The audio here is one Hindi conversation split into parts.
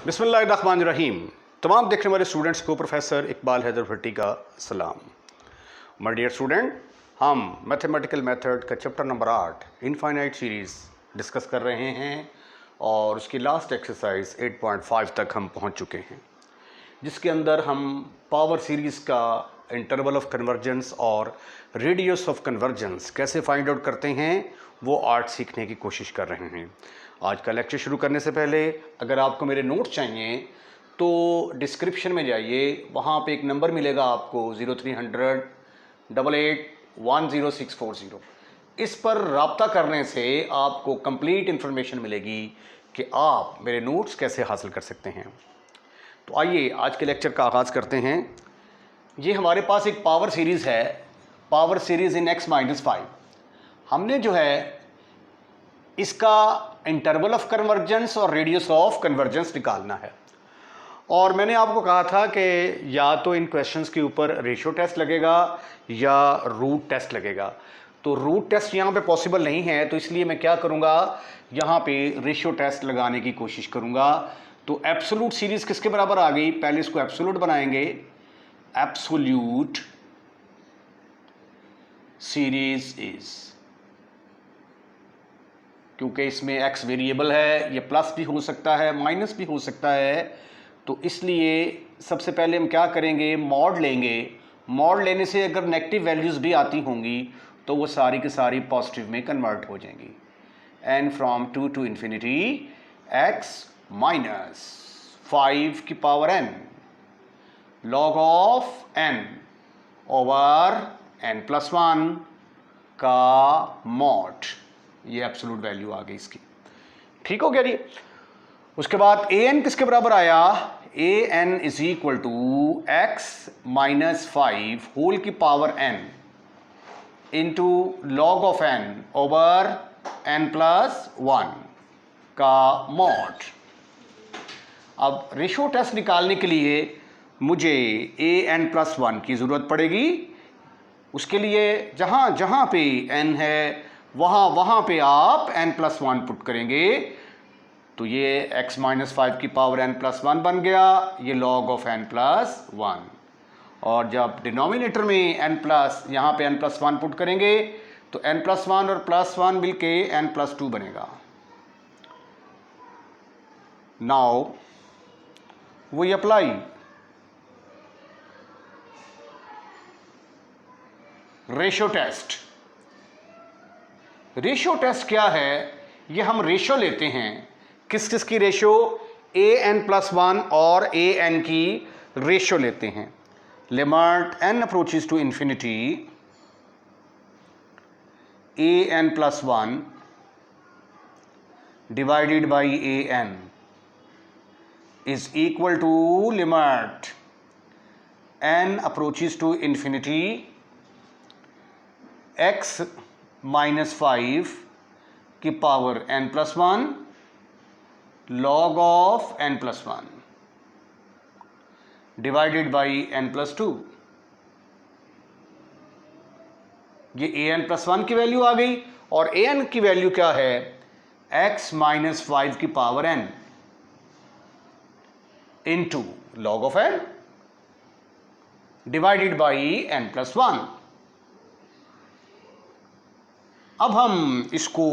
बिस्मिल्लाहिर्रहमानिर्रहीम। तमाम देखने वाले स्टूडेंट्स को प्रोफेसर इकबाल हैदर भट्टी का सलाम। माय डियर स्टूडेंट, हम मैथमेटिकल मेथड का chapter number 8 infinite series discuss कर रहे हैं और उसकी लास्ट एक्सरसाइज 8.5 तक हम पहुंच चुके हैं, जिसके अंदर हम पावर सीरीज़ का इंटरवल ऑफ कन्वर्जेंस और रेडियस ऑफ कन्वर्जेंस कैसे फाइंड आउट करते हैं वो आर्ट सीखने की कोशिश कर रहे हैं। आज का लेक्चर शुरू करने से पहले अगर आपको मेरे नोट चाहिए तो डिस्क्रिप्शन में जाइए, वहाँ पे एक नंबर मिलेगा आपको 0300 88 10640। इस पर रब्ता करने से आपको कंप्लीट इन्फॉर्मेशन मिलेगी कि आप मेरे नोट्स कैसे हासिल कर सकते हैं। तो आइए आज के लेक्चर का आगाज़ करते हैं। ये हमारे पास एक पावर सीरीज़ है, पावर सीरीज़ इन x-5। हमने जो है इसका इंटरवल ऑफ कन्वर्जेंस और रेडियस ऑफ कन्वर्जेंस निकालना है। और मैंने आपको कहा था कि या तो इन क्वेश्चंस के ऊपर रेशियो टेस्ट लगेगा या रूट टेस्ट लगेगा। तो रूट टेस्ट यहाँ पे पॉसिबल नहीं है, तो इसलिए मैं क्या करूँगा, यहाँ पे रेशियो टेस्ट लगाने की कोशिश करूँगा। तो एब्सोल्यूट सीरीज़ किसके बराबर आ गई, पहले इसको एब्सोल्यूट बनाएंगे। एब्सोल्यूट सीरीज इज, क्योंकि इसमें x वेरिएबल है, ये प्लस भी हो सकता है माइनस भी हो सकता है, तो इसलिए सबसे पहले हम क्या करेंगे, मॉड लेंगे। मॉड लेने से अगर नेगेटिव वैल्यूज़ भी आती होंगी तो वो सारी की सारी पॉजिटिव में कन्वर्ट हो जाएंगी। n from 2 to infinity x minus 5 की power n log of n over n plus 1 का मॉड, ये एब्सोल्यूट वैल्यू आ गई इसकी। ठीक हो गया जी। उसके बाद ए एन किसके बराबर आया, a n is equal to x minus 5 whole की power n into log of n over n plus 1 का मॉड। अब रेशियो टेस्ट निकालने के लिए मुझे ए एन प्लस 1 की ज़रूरत पड़ेगी। उसके लिए जहाँ जहाँ पे n है वहाँ पे आप n प्लस 1 पुट करेंगे, तो ये x माइनस 5 की पावर n प्लस 1 बन गया, ये log ऑफ n प्लस 1। और जब डिनोमिनेटर में n प्लस, यहाँ पे n प्लस 1 पुट करेंगे तो n प्लस 1 और प्लस 1 मिलके n प्लस 2 बनेगा। Now we apply ratio test. Ratio test क्या है, ये हम रेशियो लेते हैं। किस किस की रेशियो, ए एन प्लस 1 और ए एन की रेशियो लेते हैं। Limit n approaches to infinity, A N plus 1 divided by A n is equal to limit n approaches to infinity x minus 5 की power n plus 1 log of n plus 1 divided by n plus 2। ये ए एन प्लस 1 की वैल्यू आ गई और ए एन की वैल्यू क्या है, x माइनस 5 की power n into log of n divided by n plus 1। अब हम इसको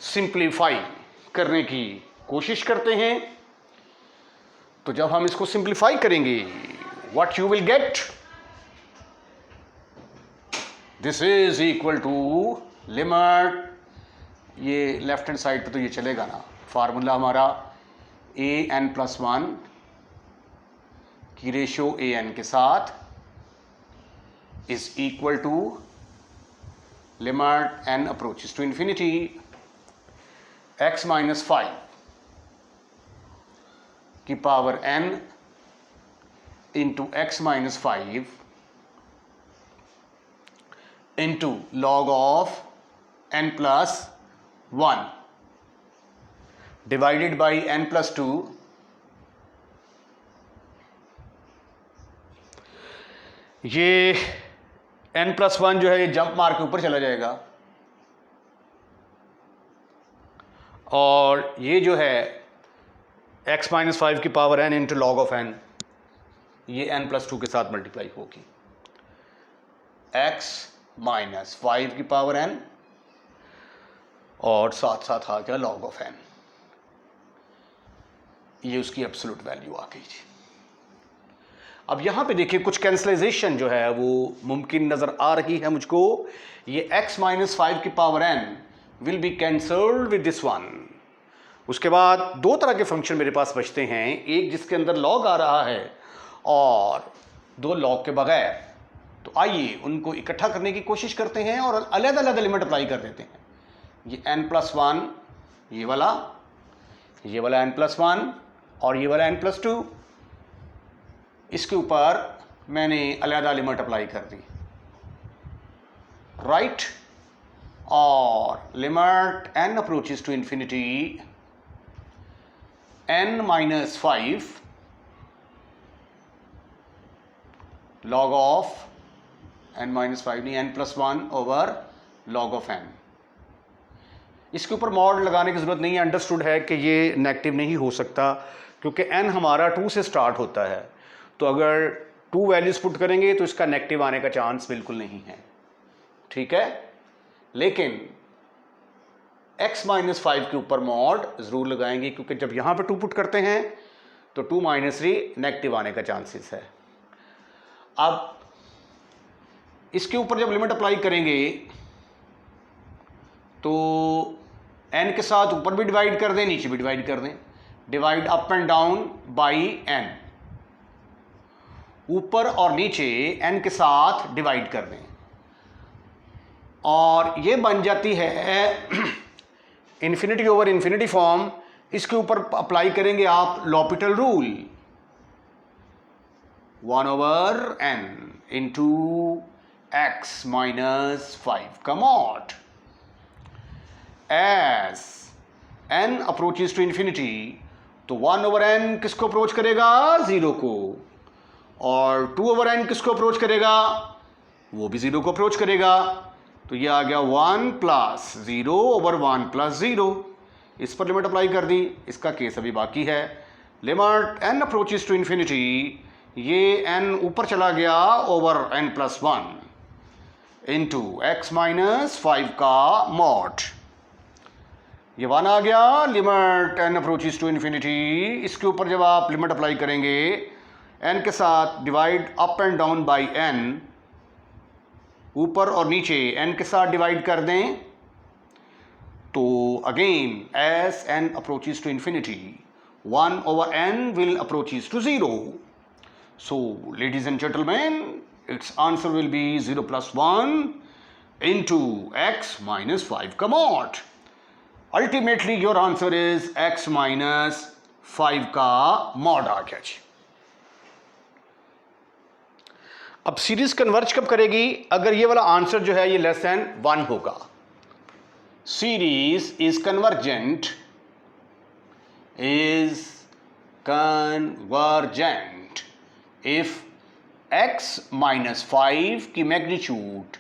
सिंप्लीफाई करने की कोशिश करते हैं। तो जब हम इसको सिंप्लीफाई करेंगे, what you will get, this is equal to limit, ये लेफ्ट हैंड साइड पे तो ये चलेगा ना, फार्मूला हमारा ए एन प्लस 1 की रेशियो ए एन के साथ is equal to limit n approaches to infinity x minus 5 की power n into x minus 5 into log of n plus 1 divided by n plus 2। ये n प्लस 1 जो है ये जंप मार के ऊपर चला जाएगा और ये जो है x माइनस 5 की power n into log of n, ये n प्लस 2 के साथ मल्टीप्लाई होगी। x माइनस 5 की पावर n और साथ साथ आ गया लॉग ऑफ n, ये उसकी एब्सोल्यूट वैल्यू आ गई जी। अब यहां पे देखिए कुछ कैंसलाइजेशन जो है वो मुमकिन नजर आ रही है मुझको। ये x माइनस 5 की power n will be cancelled with this one. उसके बाद दो तरह के फंक्शन मेरे पास बचते हैं, एक जिसके अंदर लॉग आ रहा है और दो लॉग के बगैर। तो आइए उनको इकट्ठा करने की कोशिश करते हैं और अलग अलग एलिमेंट अप्लाई कर देते हैं। ये n प्लस 1, ये वाला n प्लस 1 और ये वाला n प्लस 2, इसके ऊपर मैंने अलग एलिमेंट अप्लाई कर दी, राइट। और limit n approaches to infinity n minus 5 log of n minus 5 नहीं, n plus 1 over log of n। इसके ऊपर मॉड लगाने की जरूरत नहीं है, अंडरस्टूड है कि ये नेगेटिव नहीं हो सकता क्योंकि n हमारा 2 से स्टार्ट होता है। तो अगर 2 वैल्यूज पुट करेंगे तो इसका नेगेटिव आने का चांस बिल्कुल नहीं है, ठीक है। लेकिन x माइनस 5 के ऊपर मॉड जरूर लगाएंगे क्योंकि जब यहां पे 2 पुट करते हैं तो 2 माइनस 3 नेगेटिव आने का चांसेस है। अब इसके ऊपर जब लिमिट अप्लाई करेंगे तो n के साथ ऊपर भी डिवाइड कर दें, नीचे भी डिवाइड कर दें। Divide up and down by n, ऊपर और नीचे n के साथ डिवाइड कर दें और ये बन जाती है इन्फिनिटी ओवर इन्फिनिटी फॉर्म। इसके ऊपर अप्लाई करेंगे आप L'Hopital rule, 1 over n into x minus 5 का mod. As n approaches to infinity तो 1 ओवर n किसको अप्रोच करेगा? 0 को। और 2 ओवर n किसको अप्रोच करेगा? वो भी 0 को अप्रोच करेगा। तो ये आ गया 1 प्लस 0 ओवर 1 प्लस 0। इस पर लिमिट अप्लाई कर दी, इसका केस अभी बाकी है। Limit n approaches to infinity, ये n ऊपर चला गया over n plus 1 into x minus 5 का मॉड। ये 1 आ गया। Limit n approaches to infinity, इसके ऊपर जब आप लिमिट अप्लाई करेंगे n के साथ divide up and down by n, ऊपर और नीचे n के साथ डिवाइड कर दें तो again as n approaches to infinity 1 over n will approaches to 0। So ladies and gentleman, it's answer will be 0 plus 1 into x minus 5 का mod. Ultimately your answer is x minus 5 का मॉड आ गया जी। अब सीरीज कन्वर्ज कब करेगी? अगर ये वाला आंसर जो है ये लेस देन 1 होगा। Series is convergent if x minus 5 की मैग्नीट्यूड,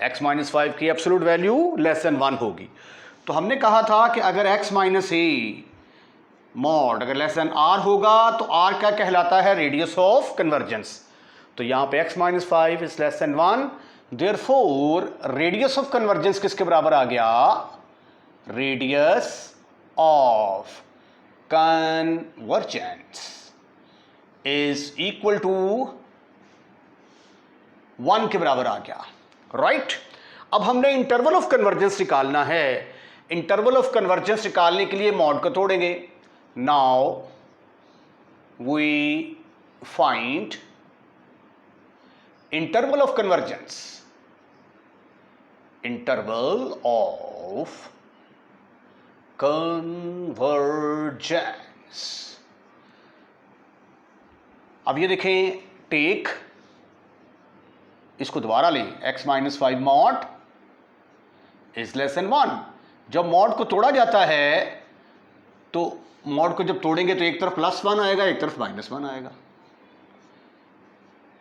x माइनस 5 की एब्सोल्यूट वैल्यू लेस देन 1 होगी। तो हमने कहा था कि अगर x माइनस a मॉड अगर लेस देन r होगा तो r क्या कहलाता है? Radius of convergence. तो यहां पे x minus 5 is less than 1, therefore radius of convergence किसके बराबर आ गया? Radius of convergence is equal to 1 के बराबर आ गया, राइट। अब हमने इंटरवल ऑफ कन्वर्जेंस निकालना है। इंटरवल ऑफ कन्वर्जेंस निकालने के लिए मॉड को तोड़ेंगे। Now we find interval of convergence, interval of convergence। अब ये देखें, टेक, इसको दोबारा लें, x minus 5 mod is less than 1। जब मॉड को तोड़ा जाता है तो मॉड को जब तोड़ेंगे तो एक तरफ प्लस 1 आएगा, एक तरफ माइनस 1 आएगा।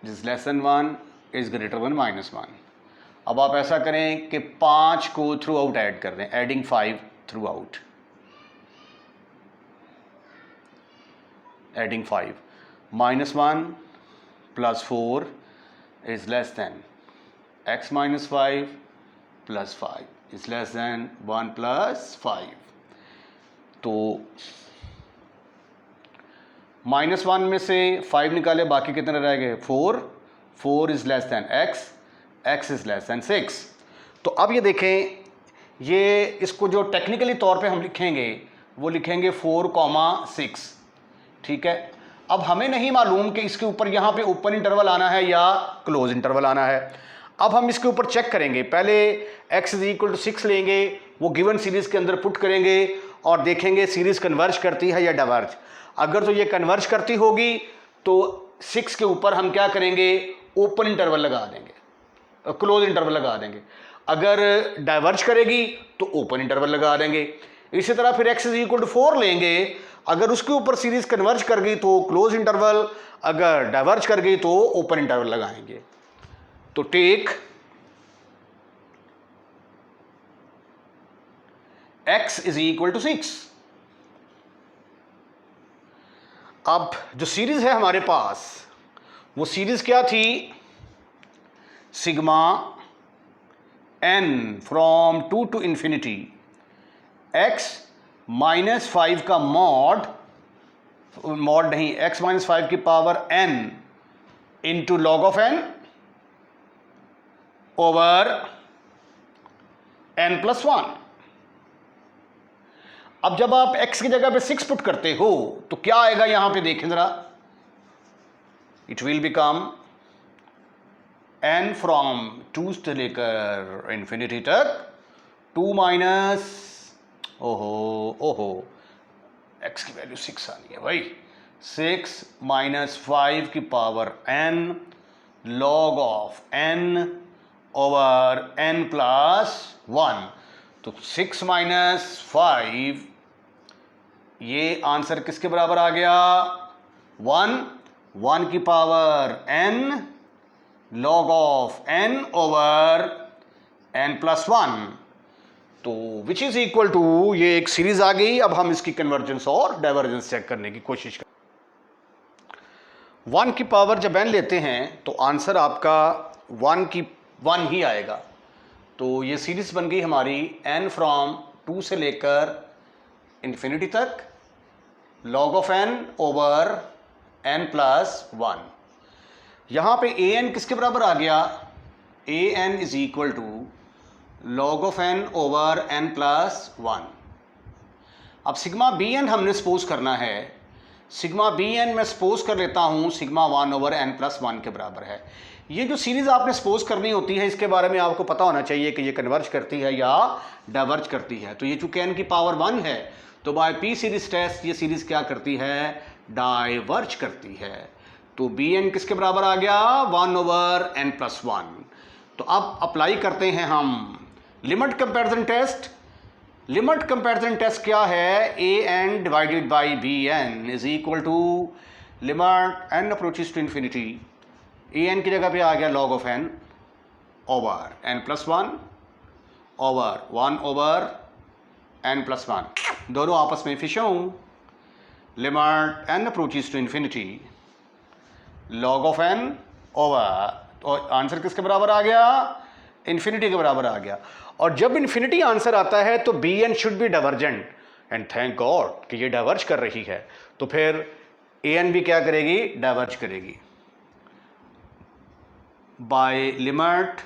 This less than 1 is greater than minus 1। अब आप ऐसा करें कि 5 को थ्रू आउट ऐड कर दें, adding 5 through out. Adding 5, -1 + 4 is less than x - 5 + 5 is less than 1 + 5। तो -1 में से 5 निकाले, बाकी कितने रह गए? 4 is less than x is less than 6। तो अब ये देखें, ये इसको जो टेक्निकली तौर पे हम लिखेंगे वो लिखेंगे 4,6, ठीक है। अब हमें नहीं मालूम कि इसके ऊपर यहाँ पे ओपन इंटरवल आना है या क्लोज इंटरवल आना है। अब हम इसके ऊपर चेक करेंगे, पहले x = 6 लेंगे, वो गिवन सीरीज के अंदर पुट करेंगे और देखेंगे सीरीज कन्वर्ज करती है या डाइवर्ज। अगर तो ये कन्वर्ज करती होगी तो 6 के ऊपर हम क्या करेंगे? ओपन इंटरवल लगा देंगे, क्लोज इंटरवल लगा देंगे। अगर डाइवर्ज करेगी तो ओपन इंटरवल लगा देंगे। इसी तरह फिर x = 4 लेंगे, अगर उसके ऊपर सीरीज कन्वर्ज कर गई तो क्लोज इंटरवल, अगर डाइवर्ज कर गई तो ओपन इंटरवल लगाएंगे। तो टेक x = 6। अब जो सीरीज है हमारे पास, वो सीरीज क्या थी? Sigma n from 2 to infinity x - 5 का मॉड नहीं, x - 5 की power n into log of n over n + 1। अब जब आप x की जगह पे 6 पुट करते हो तो क्या आएगा? यहां पे देखें जरा, it will become n from 2 से लेकर इंफिनिटी तक 2 माइनस ओहो x की वैल्यू 6 आनी है भाई, 6 - 5 की power n log of n over n + 1। तो 6 - 5, ये आंसर किसके बराबर आ गया? 1 की power n log of n over n + 1। तो विच इज इक्वल टू, ये एक सीरीज आ गई। अब हम इसकी कन्वर्जेंस और डाइवर्जेंस चेक करने की कोशिश करें। 1 की पावर जब n लेते हैं तो आंसर आपका 1 ही आएगा। तो ये सीरीज बन गई हमारी n फ्रॉम 2 से लेकर इंफिनिटी तक log of n over n + 1। यहां पे an किसके बराबर आ गया? an = log of n over n + 1। अब सिग्मा bn हमने सपोज करना है। सिग्मा bn मैं सपोज कर लेता हूं सिग्मा 1 ओवर n + 1 के बराबर है। ये जो सीरीज आपने सपोज करनी होती है, इसके बारे में आपको पता होना चाहिए कि ये कन्वर्ज करती है या डाइवर्ज करती है। तो ये चूंकि n की पावर 1 है तो बाय पी सीरीज टेस्ट ये सीरीज क्या करती है? डाइवर्ज करती है। तो bn किसके बराबर आ गया? 1 ओवर n + 1। तो अब अप्लाई करते हैं हम limit comparison test. Limit comparison test क्या है? an divided by bn is equal to limit n approaches to infinity, an की जगह पे आ गया log of n over n + 1 over 1 over n + 1। दोनों आपस में फिशों। Limit n approaches to infinity log of n over, तो आंसर किसके बराबर आ गया? इन्फिनिटी के बराबर आ गया। और जब इन्फिनिटी आंसर आता है तो bn should be divergent, and thank God कि ये डाइवर्ज कर रही है। तो फिर an भी क्या करेगी? डाइवर्ज करेगी। By limit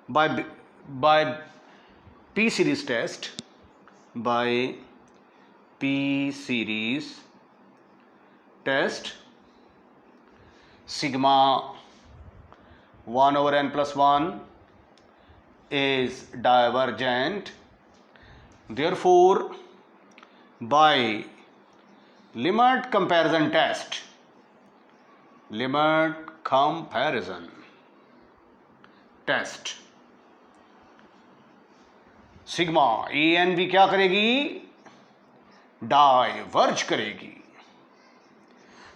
by p series test, by p series test, sigma 1 over n + 1 is divergent. Therefore, by limit comparison test, sigma an भी क्या करेगी? डाइवर्ज करेगी।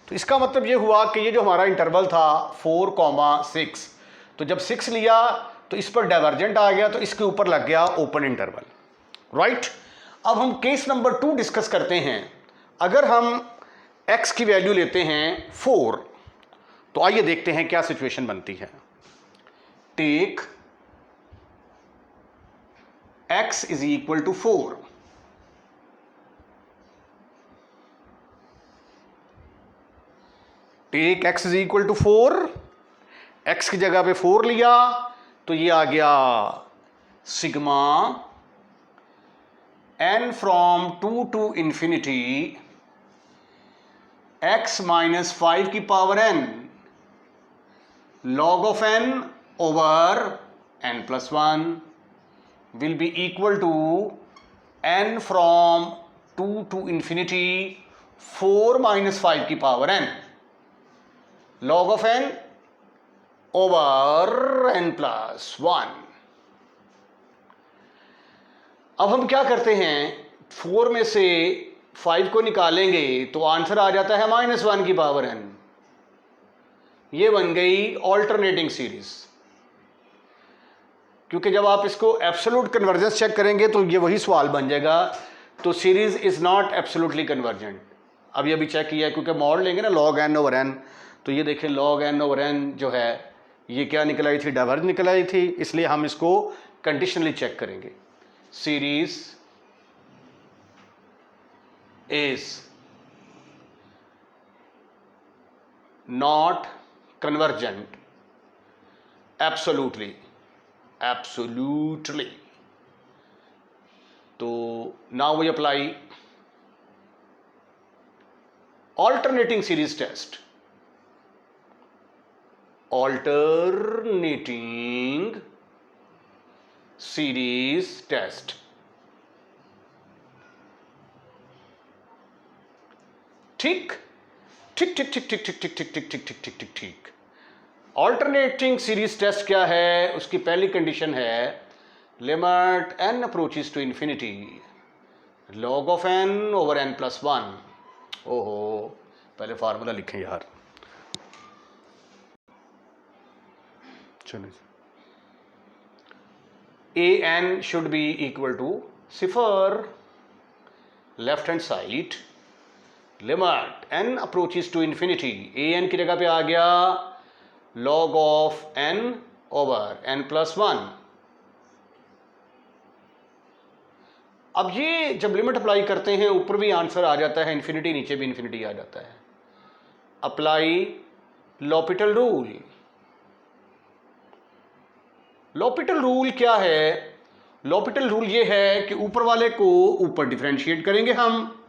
तो इसका मतलब ये हुआ कि ये जो हमारा इंटरवल था 4,6, तो जब 6 लिया तो इस पर डाइवर्जेंट आ गया, तो इसके ऊपर लग गया ओपन इंटरवल, राइट। अब हम केस नंबर 2 डिस्कस करते हैं। अगर हम x की वैल्यू लेते हैं 4, तो आइए देखते हैं क्या सिचुएशन बनती है। Take x is equal to 4, take x is equal to 4, x की जगह पे 4 लिया तो ये आ गया sigma n from 2 to infinity x minus 5 की power n log of n over n plus 1 will be equal to n from 2 to infinity 4 minus 5 की power n log of n over n plus 1। अब हम क्या करते हैं, 4 में से 5 को निकालेंगे तो आंसर आ जाता है -1 की पावर n। ये बन गई ऑल्टरनेटिंग सीरीज, क्योंकि जब आप इसको एब्सोल्यूट कन्वर्जेंस चेक करेंगे तो ये वही सवाल बन जाएगा, तो series is not absolutely convergent. अभी अभी चेक किया है, क्योंकि मॉड लेंगे ना log n ओवर n, तो ये देखें log n ओवर n जो है ये क्या निकल आई थी, डाइवर्ज निकल आई थी, इसलिए हम इसको कंडीशनली चेक करेंगे। Series is not convergent absolutely, तो now we apply alternating series test, ठीक ठीक ठीक ठीक ठीक ठीक ठीक ठीक ठीक ठीक ठीक ठीक ठीक ठीक। ऑल्टरनेटिंग सीरीज टेस्ट क्या है, उसकी पहली कंडीशन है limit n approaches to infinity log of n over n plus 1। ओहो, पहले फार्मूला लिखें यार, चलो। an should be equal to सिफर left hand side limit n approaches to infinity, an की जगह पे आ गया log of n over n plus 1। अब ये जब लिमिट अप्लाई करते हैं ऊपर भी आंसर आ जाता है इन्फिनिटी, नीचे भी इन्फिनिटी आ जाता है। Apply L'Hôpital rule. L'Hôpital rule क्या है, लॉपिटल रूल ये है कि ऊपर वाले को ऊपर डिफरेंशिएट करेंगे हम,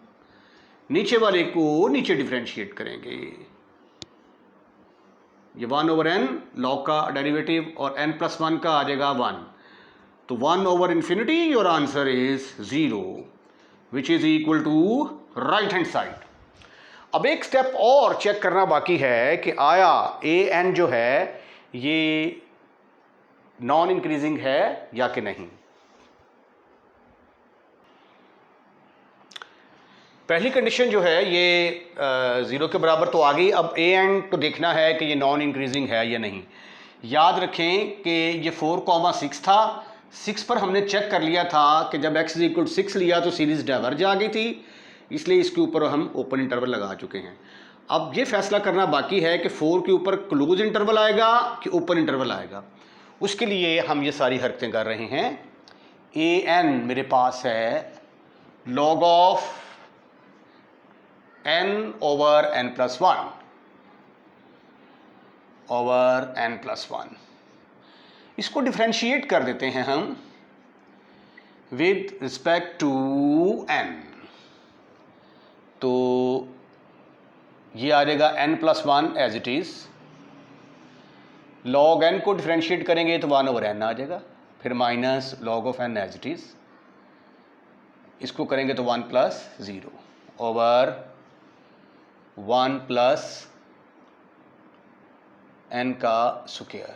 नीचे वाले को नीचे डिफरेंशिएट करेंगे। ये 1 ओवर n log का डेरिवेटिव और n प्लस 1 का आ जाएगा 1, तो 1 over infinity your answer is 0 which is equal to right hand side. अब एक स्टेप और चेक करना बाकी है कि आया an जो है ये नॉन इंक्रीजिंग है या कि नहीं। पहली कंडीशन जो है ये 0 के बराबर तो आ गई। अब an तो देखना है कि ये नॉन इंक्रीजिंग है या नहीं। याद रखें कि ये 4,6 था, 6 पर हमने चेक कर लिया था कि जब x इक्वल 6 लिया तो सीरीज डाइवर्ज आ गई थी, इसलिए इसके ऊपर हम ओपन इंटरवल लगा चुके हैं। अब ये फैसला करना बाकी है कि 4 के ऊपर क्लोज इंटरवल आएगा कि ओपन इंटरवल आएगा। उसके लिए हम ये सारी हरकतें कर रहे हैं। an मेरे पास है log of n over n plus 1 over n plus 1। इसको डिफ्रेंशिएट कर देते हैं हम विद रिस्पेक्ट टू n, तो ये आ जाएगा n plus 1 as it is. log n को डिफ्रेंशिएट करेंगे तो 1 ओवर n आ जाएगा, फिर minus log of n as it is. इसको करेंगे तो 1 प्लस 0 ओवर 1 प्लस n का स्क्वायर।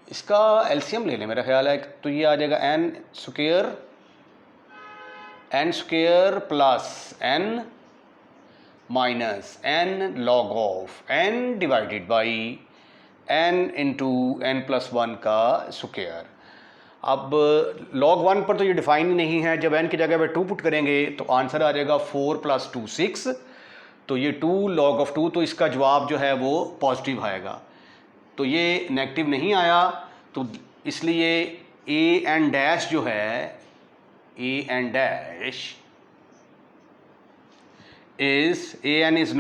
इसका एलसीएम ले लें मेरा ख्याल है, तो ये आ जाएगा n square plus n minus n log of n divided by n into n plus 1 का स्क्वायर। अब log 1 पर तो ये डिफाइन ही नहीं है, जब n की जगह पे 2 पुट करेंगे तो आंसर आ जाएगा 4 प्लस 2 6, तो ये 2 log of 2, तो इसका जवाब जो है वो पॉजिटिव आएगा। तो ये नेगेटिव नहीं आया, तो इसलिए ए एन डैश जो है, a n dash is, a n is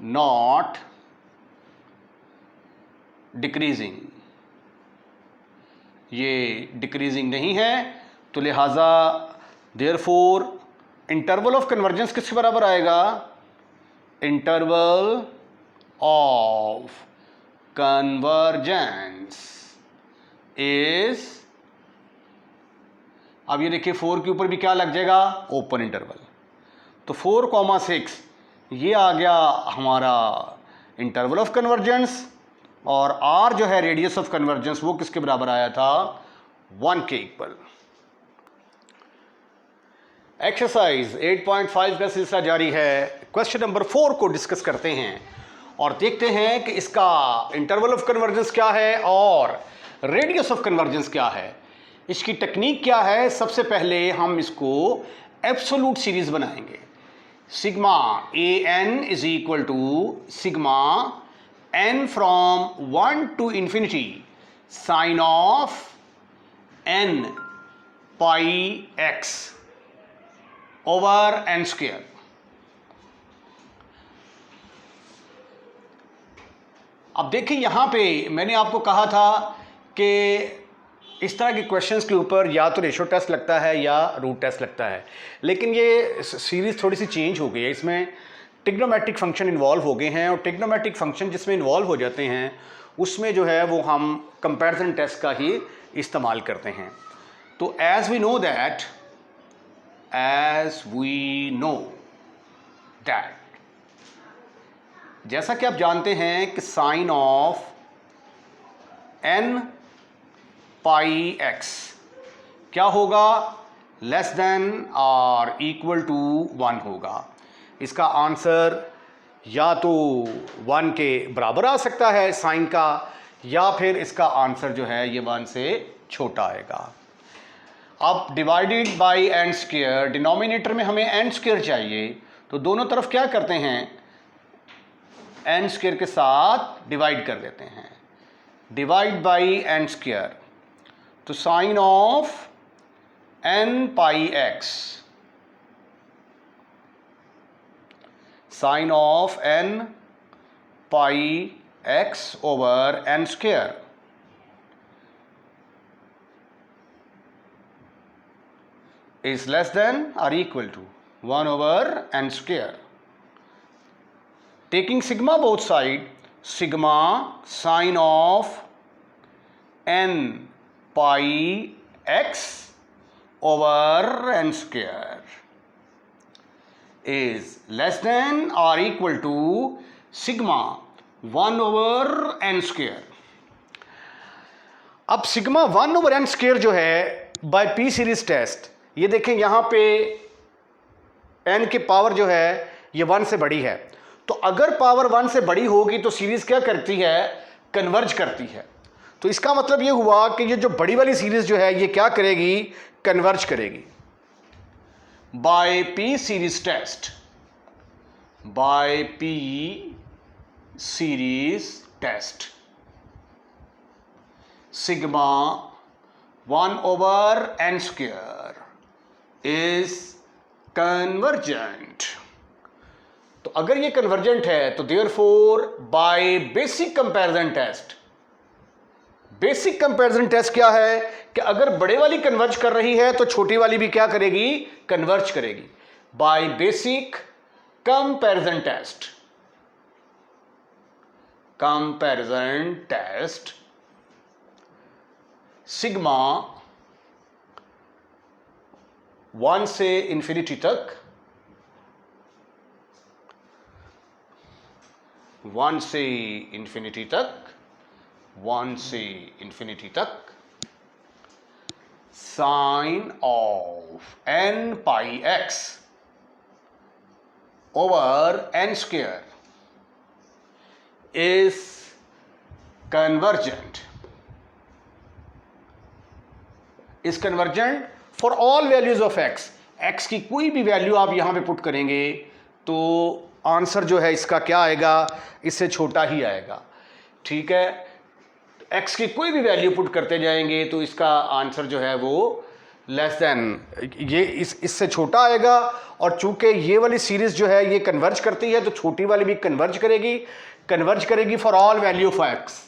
not decreasing, ये डिक्रीजिंग नहीं है। तो लिहाजा देयरफॉर इंटरवल ऑफ कन्वर्जेंस किसके बराबर आएगा? इंटरवल ऑफ कन्वर्जेंस इज, अब ये देखिए 4 के ऊपर भी क्या लग जाएगा? Open interval. तो 4,6 ये आ गया हमारा इंटरवल ऑफ कन्वर्जेंस, और आर जो है रेडियस ऑफ कन्वर्जेंस वो किसके बराबर आया था? 1 के इक्वल। एक्सरसाइज 8.5 का सिलसिला जारी है। क्वेश्चन नंबर 4 को डिस्कस करते हैं और देखते हैं कि इसका इंटरवल ऑफ कन्वर्जेंस क्या है और रेडियस ऑफ कन्वर्जेंस क्या है, इसकी टेक्निक क्या है। सबसे पहले हम इसको एब्सोल्यूट सीरीज बनाएंगे। Sigma a n is equal to sigma n from 1 to infinity sin of n pi x over n square। अब देखिए यहाँ पे मैंने आपको कहा था कि इस तरह के क्वेश्चंस के ऊपर या तो रेशो टेस्ट लगता है या रूट टेस्ट लगता है, लेकिन ये सीरीज थोड़ी सी चेंज हो गई है। इसमें ट्रिग्नोमेट्रिक फंक्शन इन्वॉल्व हो गए हैं, और ट्रिग्नोमेट्रिक फंक्शन जिसमें इन्वॉल्व हो जाते हैं उसमें जो है वो हम कंपैरिजन टेस्ट का ही इस्तेमाल करते हैं। तो एज वी नो दैट जैसा कि आप जानते हैं कि sine of n pi x क्या होगा? लेस देन और इक्वल टू 1 होगा। इसका आंसर या तो 1 के बराबर आ सकता है साइन का, या फिर इसका आंसर जो है ये 1 से छोटा आएगा। अब divided by n square, denominator में हमें n स्क्वायर चाहिए, तो दोनों तरफ क्या करते हैं? n स्क्वायर के साथ डिवाइड कर देते हैं। डिवाइड बाय n स्क्वायर, तो sine of n pi x, sine of n pi x over n square is less than or equal to 1 over n square. Taking sigma both side, sigma sine of n pi x over n square is less than or equal to sigma 1 over n square. अब सिग्मा 1 over n square जो है बाय पी सीरीज टेस्ट, ये देखें यहाँ पे n की पावर जो है ये 1 से बड़ी है, तो अगर पावर 1 से बड़ी होगी तो सीरीज क्या करती है? कन्वर्ज करती है। तो इसका मतलब ये हुआ कि ये जो बड़ी वाली सीरीज जो है ये क्या करेगी? कन्वर्ज करेगी। By p series test, by p series test, sigma 1 over n square is convergent। तो अगर ये कन्वर्जेंट है तो therefore by basic comparison test, basic comparison test क्या है कि अगर बड़े वाली कन्वर्ज कर रही है तो छोटी वाली भी क्या करेगी? कन्वर्ज करेगी। By basic comparison test, comparison test, sigma 1 से इंफिनिटी तक, 1 से इंफिनिटी तक, 1 से इंफिनिटी तक, sine of n pi x over n square is convergent, is convergent for all values of x, x की कोई भी वैल्यू आप यहां पे पुट करेंगे तो आंसर जो है इसका क्या आएगा, इससे छोटा ही आएगा। ठीक है, एक्स की कोई भी वैल्यू पुट करते जाएंगे तो इसका आंसर जो है वो लेस देन ये इससे छोटा आएगा। और चूंकि ये वाली सीरीज जो है ये कन्वर्ज करती है तो छोटी वाली भी कन्वर्ज करेगी for all value of x,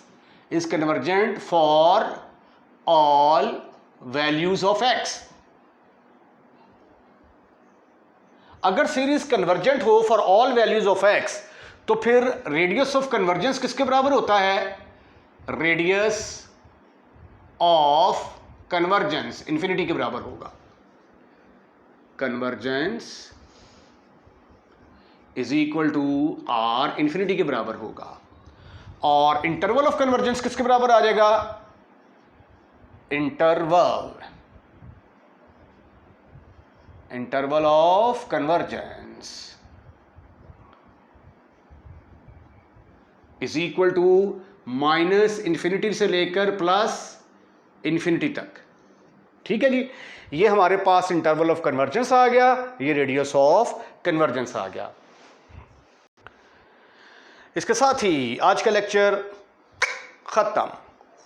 is convergent for all values of x. अगर सीरीज कन्वर्जेंट हो for all values of x तो फिर रेडियस ऑफ कन्वर्जेंस किसके बराबर होता है, रेडियस ऑफ कन्वर्जेंस इंफिनिटी के बराबर होगा। Convergence is equal to R, infinity के बराबर होगा। और इंटरवल ऑफ कन्वर्जेंस किसके बराबर आ जाएगा, interval of convergence is equal to minus infinity से लेकर प्लस इंफिनिटी तक। ठीक है जी, ये हमारे पास इंटरवल ऑफ कन्वर्जेंस आ गया, ये रेडियस ऑफ कन्वर्जेंस आ गया। इसके साथ ही आज का लेक्चर खत्म,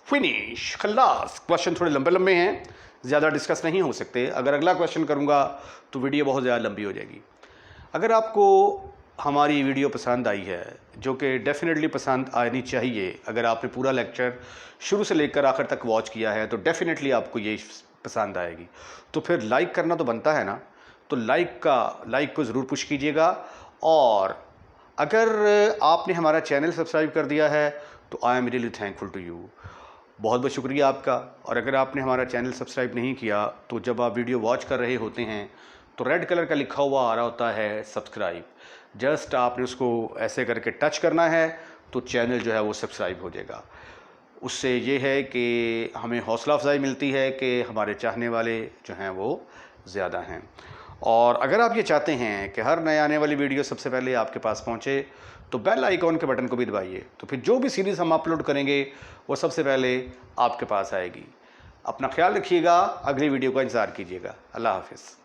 फिनिश, खल्लास। क्वेश्चन थोड़े लंबे लंबे हैं, ज़्यादा डिस्कस नहीं हो सकते। अगर अगला क्वेश्चन करूंगा तो वीडियो बहुत ज़्यादा लंबी हो जाएगी। अगर आपको हमारी वीडियो पसंद आई है, जो कि डेफिनेटली पसंद आनी चाहिए, अगर आपने पूरा लेक्चर शुरू से लेकर आखिर तक वॉच किया है तो डेफिनेटली आपको ये पसंद आएगी। तो फिर लाइक करना तो बनता है ना, तो लाइक को ज़रूर पुश कीजिएगा। और अगर आपने हमारा चैनल सब्सक्राइब कर दिया है तो I am really thankful to you, बहुत बहुत शुक्रिया आपका। और अगर आपने हमारा चैनल सब्सक्राइब नहीं किया तो जब आप वीडियो वॉच कर रहे होते हैं तो रेड कलर का लिखा हुआ आ रहा होता है सब्सक्राइब, जस्ट आपने उसको ऐसे करके टच करना है तो चैनल जो है वो सब्सक्राइब हो जाएगा। उससे ये है कि हमें हौसला अफजाई मिलती है कि हमारे चाहने वाले जो हैं वो ज़्यादा हैं। और अगर आप ये चाहते हैं कि हर नए आने वाली वीडियो सबसे पहले आपके पास पहुंचे तो बेल आइकॉन के बटन को भी दबाइए, तो फिर जो भी सीरीज़ हम अपलोड करेंगे वो सबसे पहले आपके पास आएगी। अपना ख्याल रखिएगा, अगली वीडियो का इंतज़ार कीजिएगा। अल्लाह हाफिज़।